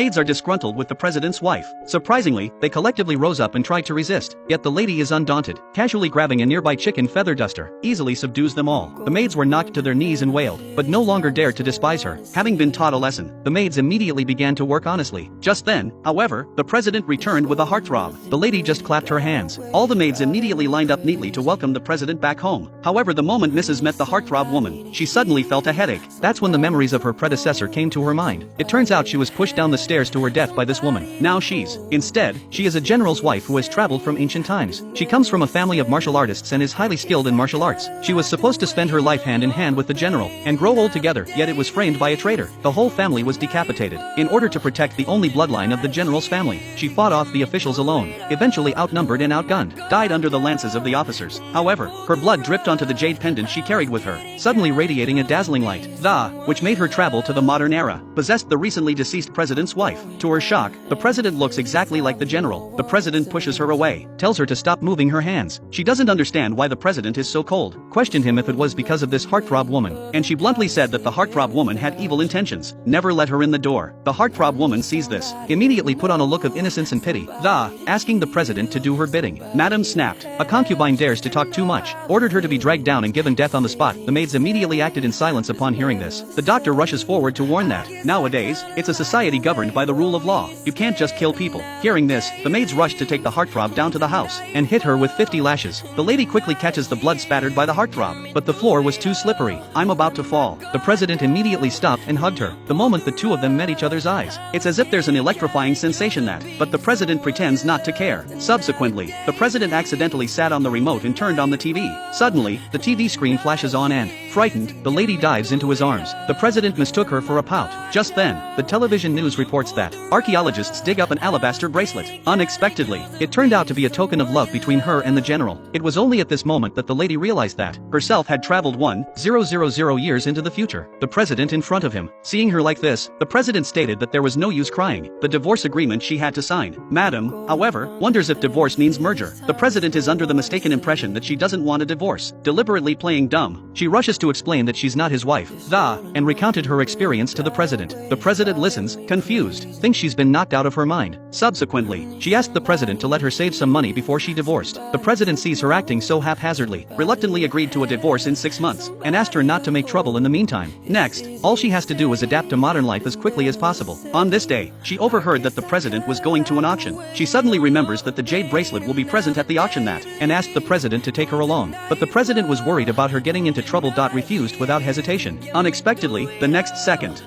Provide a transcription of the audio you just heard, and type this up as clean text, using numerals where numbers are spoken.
Maids are disgruntled with the president's wife. Surprisingly, they collectively rose up and tried to resist, yet the lady is undaunted, casually grabbing a nearby chicken feather duster, easily subdues them all. The maids were knocked to their knees and wailed, but no longer dared to despise her. Having been taught a lesson, the maids immediately began to work honestly. Just then, however, the president returned with a heartthrob. The lady just clapped her hands. All the maids immediately lined up neatly to welcome the president back home. However, the moment Mrs. met the heartthrob woman, she suddenly felt a headache. That's when the memories of her predecessor came to her mind. It turns out she was pushed down the stairs to her death by this woman. Now she is a general's wife who has traveled from ancient times. She comes from a family of martial artists and is highly skilled in martial arts. She was supposed to spend her life hand in hand with the general and grow old together, yet it was framed by a traitor. The whole family was decapitated. In order to protect the only bloodline of the general's family, she fought off the officials alone, eventually outnumbered and outgunned, died under the lances of the officers. However, her blood dripped onto the jade pendant she carried with her, suddenly radiating a dazzling light. Which made her travel to the modern era, possessed the recently deceased president's wife. To her shock, the president looks exactly like the general. The president pushes her away, tells her to stop moving her hands. She doesn't understand why the president is so cold, questioned him if it was because of this heartthrob woman, and she bluntly said that the heartthrob woman had evil intentions. Never let her in the door. The heartthrob woman sees this, immediately put on a look of innocence and pity, asking the president to do her bidding. Madam snapped. A concubine dares to talk too much, ordered her to be dragged down and given death on the spot. The maids immediately acted in silence upon hearing this. The doctor rushes forward to warn that, nowadays, it's a society governed by the rule of law. You can't just kill people. Hearing this, the maids rushed to take the heartthrob down to the house and hit her with 50 lashes. The lady quickly catches the blood spattered by the heartthrob, but the floor was too slippery. I'm about to fall. The president immediately stopped and hugged her. The moment the two of them met each other's eyes, it's as if there's an electrifying sensation but the president pretends not to care. Subsequently, the president accidentally sat on the remote and turned on the TV. Suddenly, the TV screen flashes on and, frightened, the lady dives into his arms. The president mistook her for a pout. Just then, the television news reports that archaeologists dig up an alabaster bracelet. Unexpectedly, it turned out to be a token of love between her and the general. It was only at this moment that the lady realized that herself had traveled 1000 years into the future. The president in front of him, seeing her like this, the president stated that there was no use crying. The divorce agreement she had to sign. Madam, however, wonders if divorce means merger. The president is under the mistaken impression that she doesn't want a divorce, deliberately playing dumb. She rushes to explain that she's not his wife, and recounted her experience to the president. The president listens, confused, thinks she's been knocked out of her mind. Subsequently, she asked the president to let her save some money before she divorced. The president sees her acting so haphazardly, reluctantly agreed to a divorce in 6 months, and asked her not to make trouble in the meantime. Next, all she has to do is adapt to modern life as quickly as possible. On this day, she overheard that the president was going to an auction. She suddenly remembers that the jade bracelet will be present at the auction and asked the president to take her along. But the president was worried about her getting into trouble. Refused without hesitation. Unexpectedly, the next second,